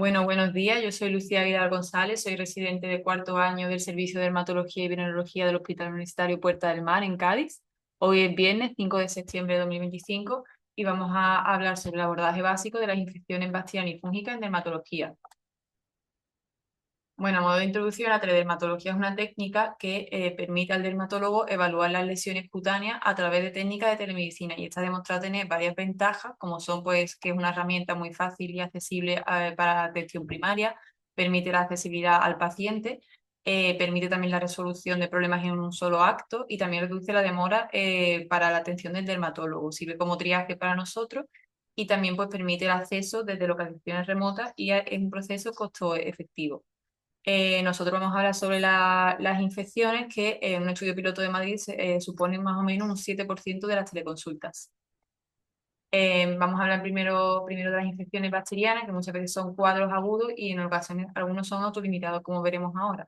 Bueno, buenos días. Yo soy Lucía Vidal González, soy residente de cuarto año del Servicio de Dermatología y Venenología del Hospital Universitario Puerta del Mar en Cádiz. Hoy es viernes 5 de septiembre de 2025 y vamos a hablar sobre el abordaje básico de las infecciones bacterianas y fúngicas en dermatología. Bueno, a modo de introducción, la teledermatología es una técnica que permite al dermatólogo evaluar las lesiones cutáneas a través de técnicas de telemedicina y está demostrado tener varias ventajas, como son pues que es una herramienta muy fácil y accesible para la atención primaria, permite la accesibilidad al paciente, permite también la resolución de problemas en un solo acto y también reduce la demora para la atención del dermatólogo, sirve como triaje para nosotros y también pues permite el acceso desde localizaciones remotas y es un proceso costo efectivo. Nosotros vamos a hablar sobre las infecciones que en un estudio piloto de Madrid suponen más o menos un 7% de las teleconsultas. Vamos a hablar primero de las infecciones bacterianas, que muchas veces son cuadros agudos y en ocasiones algunos son autolimitados, como veremos ahora.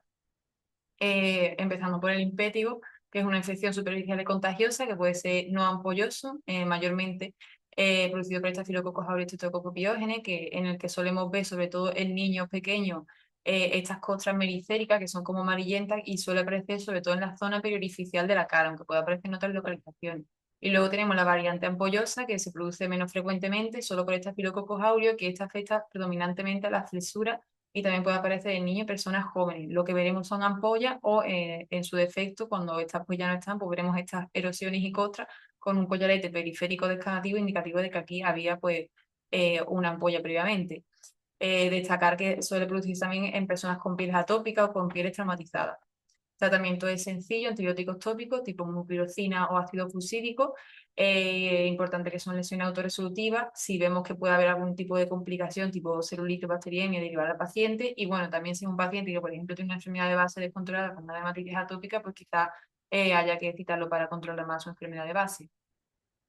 Empezando por el impétigo, que es una infección superficial y contagiosa que puede ser no ampolloso, mayormente producido por Staphylococcus aureus Streptococcus pyogenes, en el que solemos ver, sobre todo en niños pequeños, estas costras mericéricas que son como amarillentas y suele aparecer sobre todo en la zona periorificial de la cara, aunque puede aparecer en otras localizaciones. Y luego tenemos la variante ampollosa, que se produce menos frecuentemente, solo por Staphylococcus aureus, que esta afecta predominantemente a la flexura y también puede aparecer en niños y personas jóvenes. Lo que veremos son ampollas o, en su defecto, cuando estas pues ya no están, pues veremos estas erosiones y costras con un collarete periférico descamativo indicativo de que aquí había pues una ampolla previamente. Destacar que suele producirse también en personas con pieles atópicas o con pieles traumatizadas. Tratamiento es sencillo, antibióticos tópicos tipo mupirocina o ácido fursídico. Importante que son lesiones autorresolutivas. Si vemos que puede haber algún tipo de complicación tipo celulitis o bacteriemia, derivar al paciente. Y bueno, también si es un paciente que, por ejemplo, tiene una enfermedad de base descontrolada con una dermatitis atópica, pues quizás haya que citarlo para controlar más su enfermedad de base.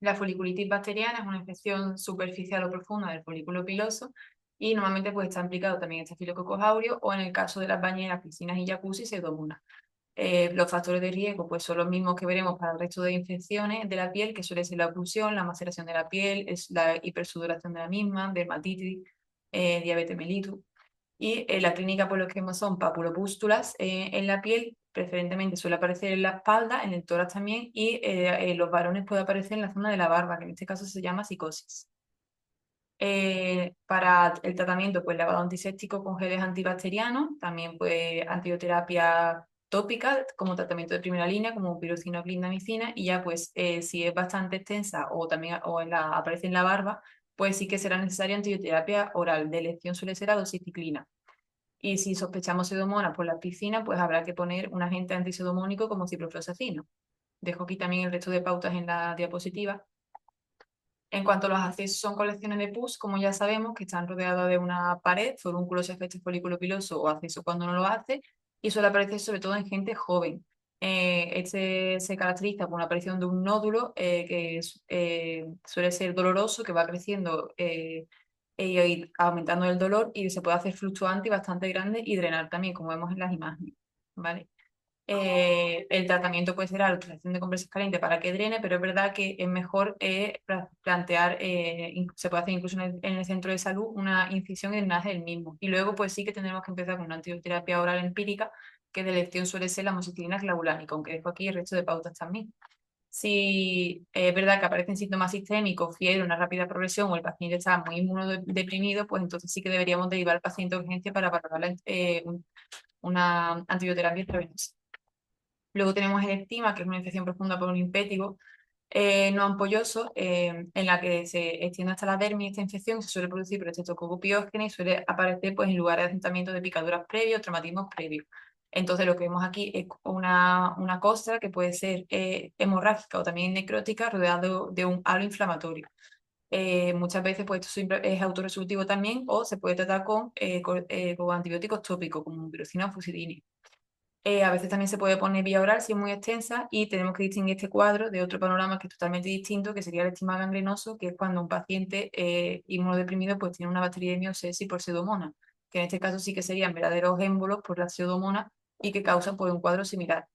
La foliculitis bacteriana es una infección superficial o profunda del folículo piloso y normalmente pues está implicado también en Staphylococcus aureus o en el caso de las bañeras, piscinas y jacuzzi, Pseudomonas. Los factores de riesgo pues, son los mismos que veremos para el resto de infecciones de la piel, que suele ser la oclusión, la maceración de la piel, es la hipersudoración de la misma, dermatitis, diabetes mellitus. Y en la clínica, pues lo que vemos son papulopústulas en la piel, preferentemente suele aparecer en la espalda, en el tórax también, y en los varones puede aparecer en la zona de la barba, que en este caso se llama psicosis. Para el tratamiento, pues lavado antiséptico con geles antibacterianos, también pues antibioterapia tópica como tratamiento de primera línea, como pirocina o clindamicina, y ya pues si es bastante extensa o también aparece en la barba, pues sí que será necesaria antibioterapia oral, de elección suele ser la doxiciclina. Y si sospechamos pseudomonas por la piscina, pues habrá que poner un agente antipseudomónico como ciprofloxacino. Dejo aquí también el resto de pautas en la diapositiva. En cuanto a los accesos, son colecciones de pus, como ya sabemos, que están rodeadas de una pared, forúnculo si afecta el folículo piloso o acceso cuando no lo hace, y suele aparecer sobre todo en gente joven. Este se caracteriza por la aparición de un nódulo que suele ser doloroso, que va creciendo y ir aumentando el dolor y se puede hacer fluctuante y bastante grande y drenar también, como vemos en las imágenes. ¿Vale? El tratamiento puede ser la utilización de compresas calientes para que drene, pero es verdad que es mejor plantear, se puede hacer incluso en el centro de salud una incisión y drenaje del mismo. Y luego pues sí que tendremos que empezar con una antibioterapia oral empírica, que de elección suele ser la amoxicilina clavulánica, aunque dejo aquí el resto de pautas también. Si es verdad que aparecen síntomas sistémicos, fiebre, una rápida progresión o el paciente está muy inmunodeprimido, pues entonces sí que deberíamos derivar al paciente a urgencia para valorar una antibioterapia intravenosa. Luego tenemos el estima, que es una infección profunda por un impétigo no ampolloso, en la que se extiende hasta la dermis esta infección, se suele producir por Streptococcus pyogenes y suele aparecer pues, en lugares de asentamiento de picaduras previos, traumatismos previos. Entonces lo que vemos aquí es una costra que puede ser hemorrágica o también necrótica rodeado de un halo inflamatorio. Muchas veces pues, esto siempre es autorresolutivo también o se puede tratar con antibióticos tópicos como pirocina o fusidina. A veces también se puede poner vía oral si es muy extensa y tenemos que distinguir este cuadro de otro panorama que es totalmente distinto, que sería el estigma gangrenoso, que es cuando un paciente inmunodeprimido pues tiene una bacteriemia o sepsis por pseudomonas, que en este caso sí que serían verdaderos émbolos por la pseudomonas y que causan pues, un cuadro similar.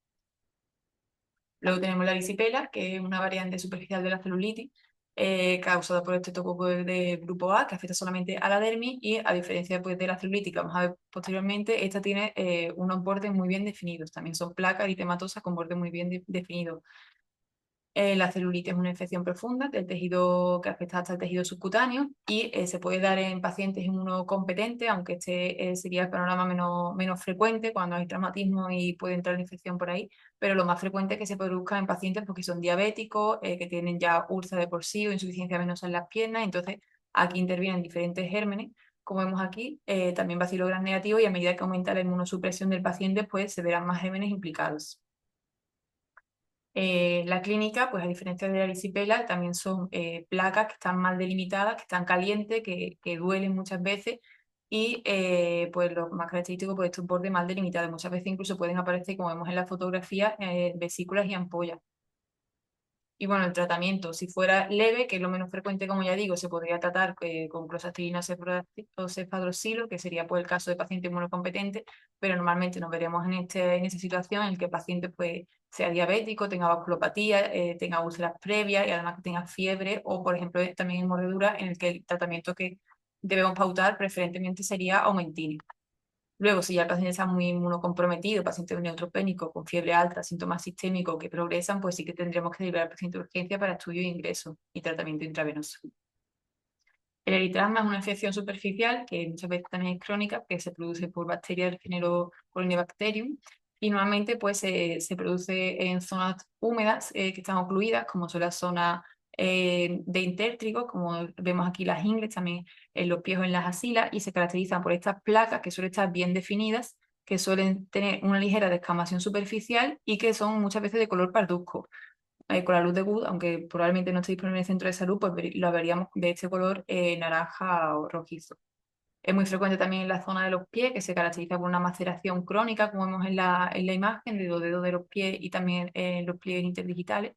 Luego tenemos la erisipela, que es una variante superficial de la celulitis, causada por el estreptococo de grupo A, que afecta solamente a la dermis, y a diferencia pues, de la celulitis que vamos a ver posteriormente, esta tiene unos bordes muy bien definidos. También son placas eritematosas con bordes muy bien definidos. La celulitis es una infección profunda del tejido que afecta hasta el tejido subcutáneo y se puede dar en pacientes inmunocompetentes, aunque este sería el panorama menos frecuente cuando hay traumatismo y puede entrar la infección por ahí, pero lo más frecuente es que se produzca en pacientes porque son diabéticos, que tienen ya úlcera de por sí o insuficiencia venosa en las piernas. Entonces aquí intervienen diferentes gérmenes, como vemos aquí, también bacilo gram negativo, y a medida que aumenta la inmunosupresión del paciente, pues se verán más gérmenes implicados. La clínica, pues a diferencia de la erisipela, también son placas que están mal delimitadas, que están calientes, que duelen muchas veces, y pues lo más característico, pues estos bordes mal delimitados. Muchas veces incluso pueden aparecer, como vemos en la fotografía, vesículas y ampollas. Y el tratamiento, si fuera leve, que es lo menos frecuente, como ya digo, se podría tratar con cloxastrina o cefadroxilo, que sería pues el caso de paciente inmunocompetente, pero normalmente nos veremos en esta situación en el que el paciente pues sea diabético, tenga vasculopatía, tenga úlceras previas y además que tenga fiebre, o por ejemplo también en mordedura, en el que el tratamiento que debemos pautar preferentemente sería Aumentin. Luego, si ya el paciente está muy inmunocomprometido, paciente neutropénico con fiebre alta, síntomas sistémicos que progresan, pues sí que tendremos que derivar al paciente de urgencia para estudio de ingreso y tratamiento intravenoso. El eritrasma es una infección superficial que muchas veces también es crónica, que se produce por bacterias del género Corynebacterium, y normalmente pues se produce en zonas húmedas que están ocluidas, como son las zonas de intértrigo, como vemos aquí las ingles, también en los pies o en las axilas, y se caracterizan por estas placas que suelen estar bien definidas, que suelen tener una ligera descamación superficial y que son muchas veces de color parduzco. Con la luz de Wood, aunque probablemente no esté disponible en el centro de salud, pues lo veríamos de este color naranja o rojizo. Es muy frecuente también en la zona de los pies, que se caracteriza por una maceración crónica, como vemos en la imagen, de los dedos de los pies y también en los pliegues interdigitales.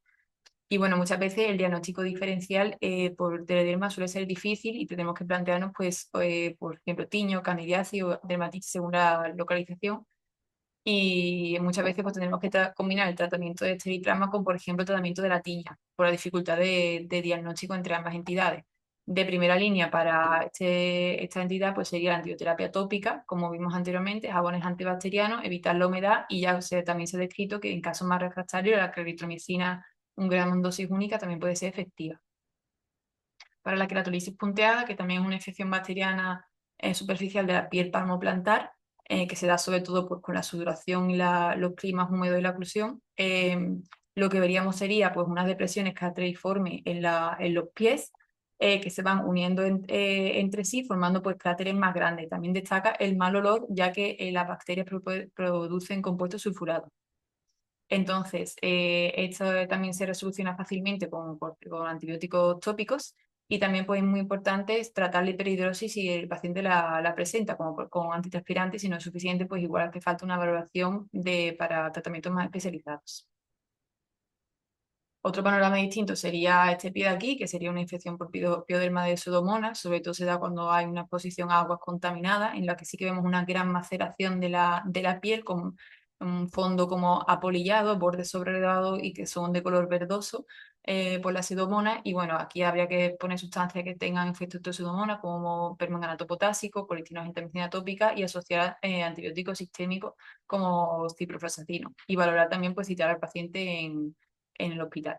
Y muchas veces el diagnóstico diferencial por telederma suele ser difícil y tenemos que plantearnos, pues, por ejemplo, tiño, candidiasis o dermatitis según la localización. Y muchas veces pues tenemos que combinar el tratamiento de este eritrasma con, por ejemplo, el tratamiento de la tiña, por la dificultad de diagnóstico entre ambas entidades. De primera línea para esta entidad pues sería la antibioterapia tópica, como vimos anteriormente, jabones antibacterianos, evitar la humedad, y ya también se ha descrito que en casos más refractarios la claritromicina, 1 gramo en dosis única, también puede ser efectiva. Para la queratolisis punteada, que también es una infección bacteriana superficial de la piel palmoplantar, que se da sobre todo pues, con la sudoración y los climas húmedos y la oclusión. Lo que veríamos sería pues, unas depresiones cratériformes en los pies, que se van uniendo entre sí, formando pues, cráteres más grandes. También destaca el mal olor, ya que las bacterias producen compuestos sulfurados. Entonces, esto también se resoluciona fácilmente con antibióticos tópicos, y también pues, es muy importante tratar la hiperhidrosis si el paciente la presenta con antitranspirantes. Si no es suficiente, pues igual hace falta una valoración para tratamientos más especializados. Otro panorama distinto sería este pie de aquí, que sería una infección por pioderma de Pseudomonas. Sobre todo se da cuando hay una exposición a aguas contaminadas, en la que sí que vemos una gran maceración de la piel con un fondo como apolillado, bordes sobrelevados y que son de color verdoso por la Pseudomonas. Aquí habría que poner sustancias que tengan efectos de Pseudomonas, como permanganato potásico, colistina gentamicina tópica, y asociar antibióticos sistémicos como ciprofloxacino. Y valorar también pues citar al paciente en el hospital.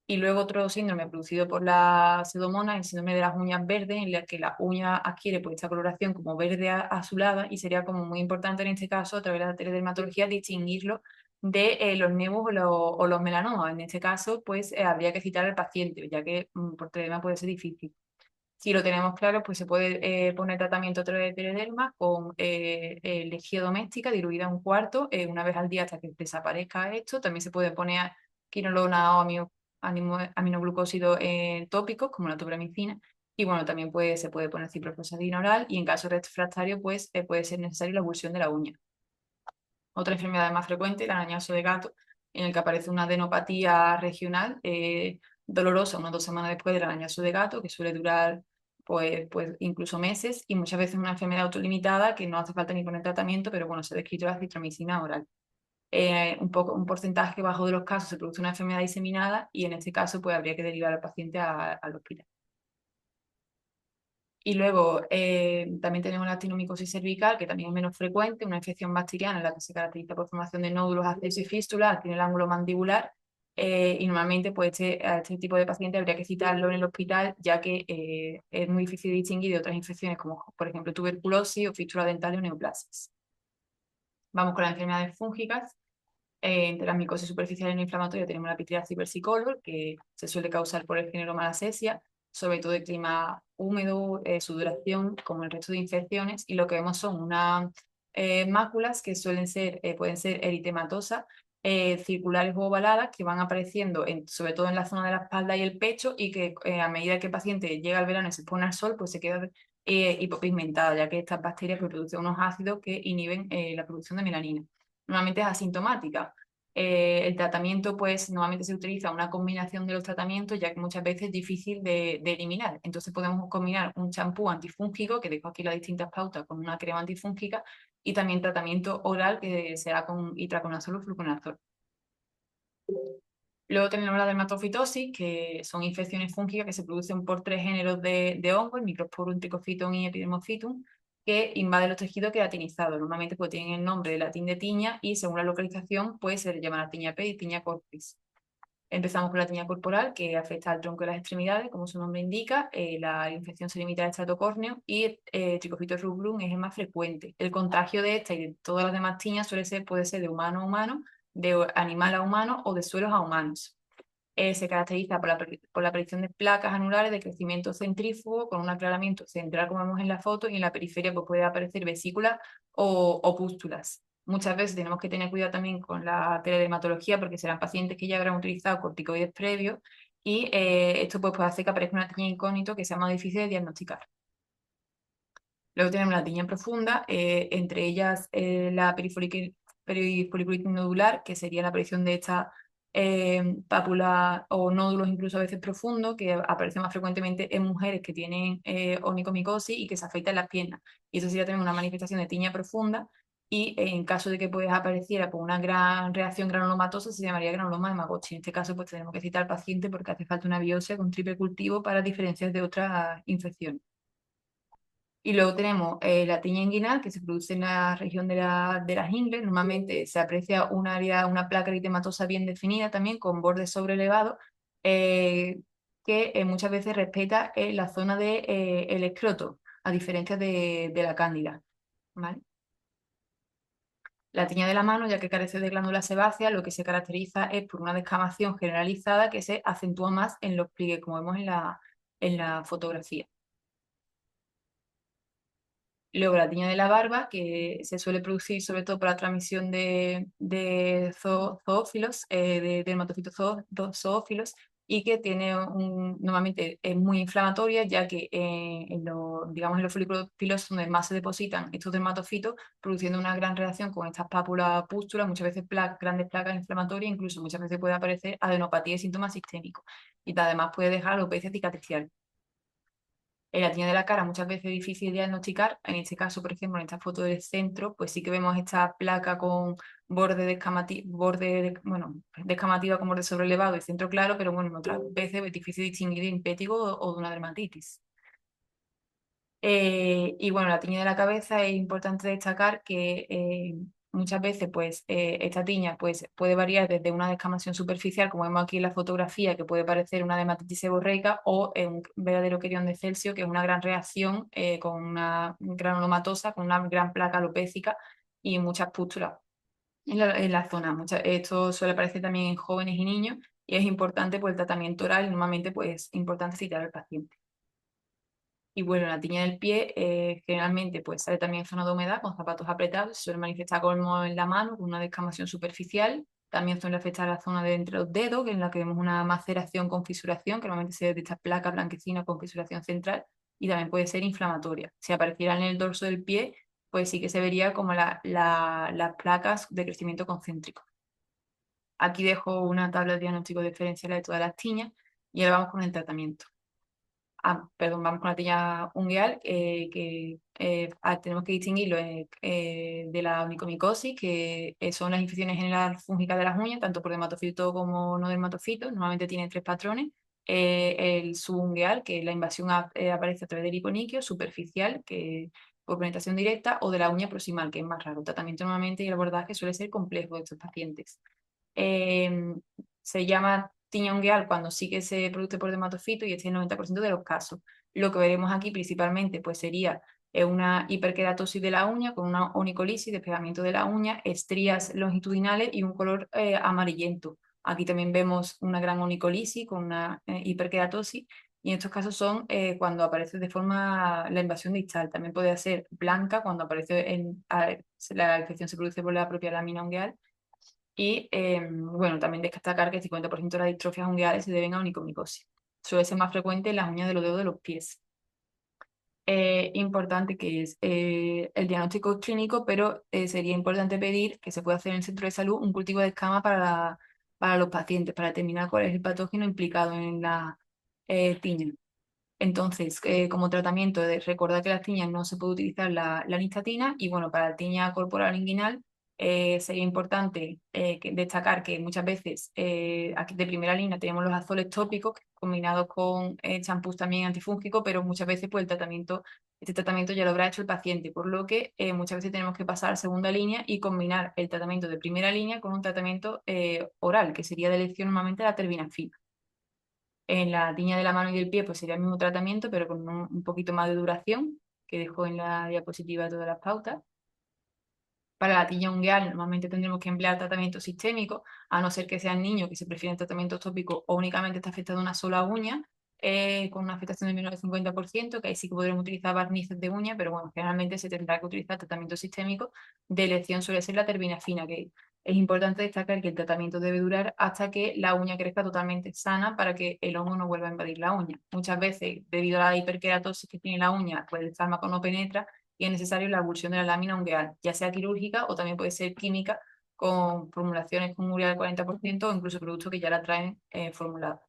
Y luego otro síndrome producido por la pseudomonas, el síndrome de las uñas verdes, en el que la uña adquiere pues, esta coloración como verde azulada, y sería como muy importante en este caso, a través de la teledermatología, distinguirlo de los nevos o los melanomas. En este caso, pues habría que citar al paciente, ya que por telederma puede ser difícil. Si lo tenemos claro, pues se puede poner tratamiento a través de telederma con lejía doméstica diluida 1/4 una vez al día hasta que desaparezca esto. También se puede poner quinolona o aminoglucósidos tópicos, como la tobramicina. Y también se puede poner ciprofloxacina oral, y en caso refractario, pues puede ser necesaria la abulsión de la uña. Otra enfermedad más frecuente, el arañazo de gato, en el que aparece una adenopatía regional dolorosa 1 o 2 semanas después del arañazo de gato, que suele durar pues incluso meses, y muchas veces una enfermedad autolimitada que no hace falta ni poner tratamiento, pero se ha descrito la citromicina oral. un porcentaje bajo de los casos se produce una enfermedad diseminada y en este caso pues habría que derivar al paciente al hospital. Y luego también tenemos la actinomicosis cervical, que también es menos frecuente, una infección bacteriana en la que se caracteriza por formación de nódulos, abscesos y fístulas, tiene el ángulo mandibular, y normalmente pues a este tipo de paciente habría que citarlo en el hospital, ya que es muy difícil de distinguir de otras infecciones como por ejemplo tuberculosis o fístula dental o neoplasias. Vamos con las enfermedades fúngicas. Entre las micosis superficiales no inflamatorias tenemos la pityriasis versicolor, que se suele causar por el género Malassezia, sobre todo de clima húmedo, sudoración, como el resto de infecciones, y lo que vemos son unas máculas que pueden ser eritematosas, circulares o ovaladas, que van apareciendo sobre todo en la zona de la espalda y el pecho, y que a medida que el paciente llega al verano y se pone al sol, pues se queda hipopigmentada, ya que estas bacterias producen unos ácidos que inhiben la producción de melanina. Normalmente es asintomática. El tratamiento, pues, normalmente se utiliza una combinación de los tratamientos, ya que muchas veces es difícil de eliminar. Entonces podemos combinar un champú antifúngico, que dejo aquí las distintas pautas, con una crema antifúngica, y también tratamiento oral, que será con itraconazol o fluconazol. Luego tenemos la dermatofitosis, que son infecciones fúngicas que se producen por 3 géneros de hongos, el Microsporum, Trichophyton y Epidermophytum, que invaden los tejidos queratinizados. Normalmente pues, tienen el nombre de latín de tiña y según la localización pues, se le llama tiña P y tiña corporis. Empezamos con la tiña corporal, que afecta al tronco y las extremidades, como su nombre indica. La infección se limita al estrato córneo y Trichophyton rubrum es el más frecuente. El contagio de esta y de todas las demás tiñas puede ser de humano a humano, de animal a humano o de suelos a humanos. Se caracteriza por la aparición de placas anulares de crecimiento centrífugo con un aclaramiento central, como vemos en la foto, y en la periferia pues, puede aparecer vesículas o pústulas. Muchas veces tenemos que tener cuidado también con la teledermatología porque serán pacientes que ya habrán utilizado corticoides previos y esto pues, puede hacer que aparezca una tiña incógnito que sea más difícil de diagnosticar. Luego tenemos la tiña profunda, entre ellas la perifoliculitis nodular, que sería la aparición de esta pápula o nódulos incluso a veces profundos, que aparecen más frecuentemente en mujeres que tienen onicomicosis y que se afectan las piernas. Y eso sería también una manifestación de tiña profunda. Y en caso de que pues, apareciera por una gran reacción granulomatosa, se llamaría granuloma de Magotchi. En este caso, pues tenemos que citar al paciente porque hace falta una biopsia con triple cultivo para diferencias de otras infecciones. Y luego tenemos la tiña inguinal, que se produce en la región de las ingles. Normalmente se aprecia un área, una placa eritematosa bien definida también, con bordes sobrelevados, que muchas veces respeta la zona del el escroto, a diferencia de la cándida. ¿Vale? La tiña de la mano, ya que carece de glándula sebácea, lo que se caracteriza es por una descamación generalizada que se acentúa más en los pliegues, como vemos en la fotografía. Luego la tiña de la barba, que se suele producir sobre todo por la transmisión de zoófilos, de dermatofitos zoófilos, y que normalmente es muy inflamatoria, ya que digamos, en los folículos pilosos donde más se depositan estos dermatofitos, produciendo una gran reacción con estas pápulas pústulas, muchas veces grandes placas inflamatorias, incluso muchas veces puede aparecer adenopatía y síntomas sistémicos. Y además puede dejar alopecia cicatricial. La tiña de la cara muchas veces es difícil de diagnosticar. En este caso, por ejemplo, en esta foto del centro, pues sí que vemos esta placa con descamativa con borde sobrelevado y centro claro, pero bueno, otras veces es difícil distinguir de impétigo o de una dermatitis. Y bueno, la tiña de la cabeza es importante destacar que muchas veces pues, esta tiña pues, puede variar desde una descamación superficial, como vemos aquí en la fotografía, que puede parecer una dermatitis seborreica, o un verdadero querión de Celcio, que es una gran reacción con una granulomatosa, con una gran placa alopécica y muchas pústulas en la zona. Esto suele aparecer también en jóvenes y niños y es importante por el tratamiento oral y normalmente pues, es importante citar al paciente. Y bueno, la tiña del pie generalmente pues, sale también en zona de humedad con zapatos apretados, se suele manifestar como en la mano con una descamación superficial. También suele afectar la zona de entre los dedos, que en la que vemos una maceración con fisuración, que normalmente se ve de estas placas blanquecinas con fisuración central, y también puede ser inflamatoria. Si apareciera en el dorso del pie, pues sí que se vería como las placas de crecimiento concéntrico. Aquí dejo una tabla de diagnóstico diferencial de todas las tiñas y ahora vamos con el tratamiento. perdón, vamos con la tiña ungueal, que tenemos que distinguirlo de la onicomicosis, que son las infecciones general fúngicas de las uñas, tanto por dermatofito como no dermatofito. Normalmente tienen tres patrones. El subungueal, que la invasión aparece a través del hiponiquio, superficial, que por penetración directa, o de la uña proximal, que es más raro. El tratamiento normalmente y el abordaje suele ser complejo de estos pacientes. Eh, Se llama tiña ungueal cuando sí que se produce por dermatofito y este es el 90% de los casos. Lo que veremos aquí principalmente pues sería una hiperkeratosis de la uña con una onicolisis, despegamiento de la uña, estrías longitudinales y un color amarillento. Aquí también vemos una gran onicolisis con una hiperkeratosis y en estos casos son cuando aparece de forma la invasión distal. También puede ser blanca cuando aparece la infección se produce por la propia lámina ungueal. Y bueno, también destacar que el 50% de las distrofias ungueales se deben a onicomicosis. Suele ser más frecuente en las uñas de los dedos de los pies. Importante que es el diagnóstico clínico, pero sería importante pedir que se pueda hacer en el centro de salud un cultivo de escama para los pacientes, para determinar cuál es el patógeno implicado en la tiña. Entonces, como tratamiento, recordar que las tiñas no se puede utilizar la nistatina y bueno, para la tiña corporal inguinal sería importante destacar que muchas veces aquí de primera línea tenemos los azoles tópicos combinados con champús también antifúngicos, pero muchas veces pues este tratamiento ya lo habrá hecho el paciente, por lo que muchas veces tenemos que pasar a segunda línea y combinar el tratamiento de primera línea con un tratamiento oral, que sería de elección normalmente la terbinafina. En la tiña de la mano y del pie, pues sería el mismo tratamiento, pero con un poquito más de duración, que dejo en la diapositiva todas las pautas. Para la tiña ungueal, normalmente tendremos que emplear tratamiento sistémico, a no ser que sean niños que se prefieren tratamientos tópicos o únicamente está afectada una sola uña, con una afectación de menos del 50%, que ahí sí que podremos utilizar barnices de uña, pero bueno, generalmente se tendrá que utilizar tratamiento sistémico. De elección suele ser la terbinafina, que es importante destacar que el tratamiento debe durar hasta que la uña crezca totalmente sana para que el hongo no vuelva a invadir la uña. Muchas veces, debido a la hiperkeratosis que tiene la uña, pues el fármaco no penetra y es necesario la abulsión de la lámina ungueal, ya sea quirúrgica o también puede ser química con formulaciones con urea del 40% o incluso productos que ya la traen formulada.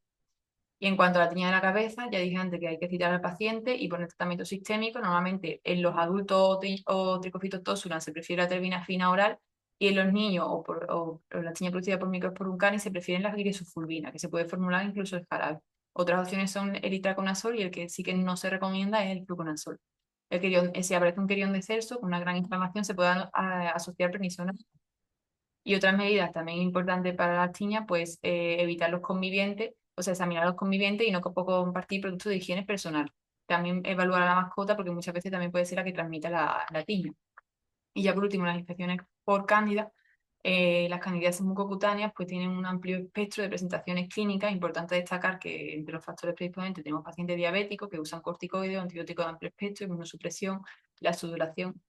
Y en cuanto a la tiña de la cabeza, ya dije antes que hay que citar al paciente y poner tratamiento sistémico. Normalmente en los adultos o tricófitos tóxicos se prefiere la terbinafina oral y en los niños o la tiña producida por microsporum se prefieren las grisulfulvina, que se puede formular incluso el jarabe. Otras opciones son el itraconazol y el que sí que no se recomienda es el fluconazol. Si aparece un querión de Celso con una gran inflamación, se puede asociar prednisona. Y otras medidas también importantes para las tiñas, pues evitar los convivientes, o sea, examinar los convivientes y no compartir productos de higiene personal. También evaluar a la mascota porque muchas veces también puede ser la que transmita la tiña. Y ya por último, las infecciones por cándida. Las candidiasis mucocutáneas pues tienen un amplio espectro de presentaciones clínicas. Importante destacar que entre los factores predisponentes tenemos pacientes diabéticos que usan corticoides, antibióticos de amplio espectro, inmunosupresión, la sudoración,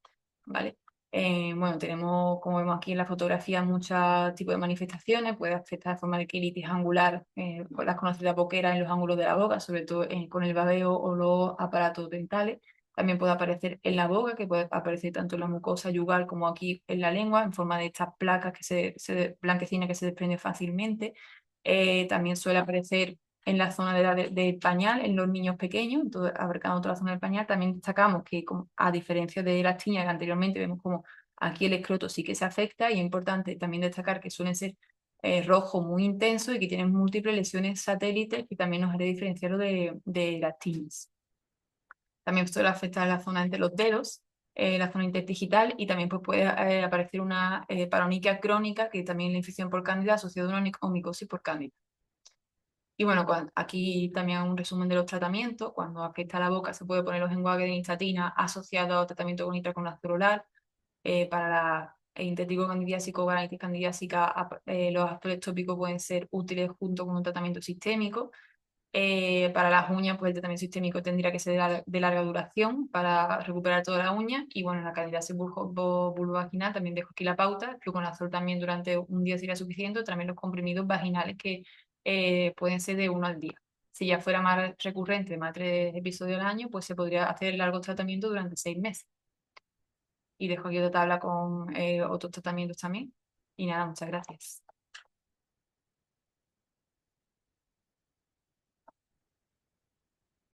¿vale? Bueno, tenemos, como vemos aquí en la fotografía, muchos tipos de manifestaciones. Puede afectar de forma de quilitis angular, las conocidas boqueras en los ángulos de la boca, sobre todo con el babeo o los aparatos dentales. También puede aparecer en la boca, que puede aparecer tanto en la mucosa yugal como aquí en la lengua, en forma de estas placas blanquecinas que se desprenden fácilmente. También suele aparecer en la zona del pañal, en los niños pequeños, entonces, abarcando toda la zona del pañal. También destacamos que, a diferencia de las tiñas que anteriormente vemos como aquí el escroto sí que se afecta, y es importante también destacar que suelen ser rojo muy intenso y que tienen múltiples lesiones satélites que también nos haré diferenciarlo de las tiñas. También suele afectar la zona entre los dedos, la zona interdigital, y también pues, puede aparecer una paroniquia crónica, que también es la infección por cándida asociada a una omicosis por cándida. Y bueno, aquí también un resumen de los tratamientos. Cuando afecta a la boca se puede poner los enjuagues de nistatina asociados a tratamiento con itraconazol oral. Para la intestigo candidiásico o garanitis candidiásica, los azoles tópicos pueden ser útiles junto con un tratamiento sistémico. Para las uñas, pues el tratamiento sistémico tendría que ser de larga duración para recuperar toda la uña. Y bueno, la candidiasis vulvovaginal, también dejo aquí la pauta. El fluconazol también durante un día sería suficiente. También los comprimidos vaginales que pueden ser de uno al día. Si ya fuera más recurrente, más 3 episodios al año, pues se podría hacer largo tratamiento durante 6 meses. Y dejo aquí otra tabla con otros tratamientos también. Y nada, muchas gracias.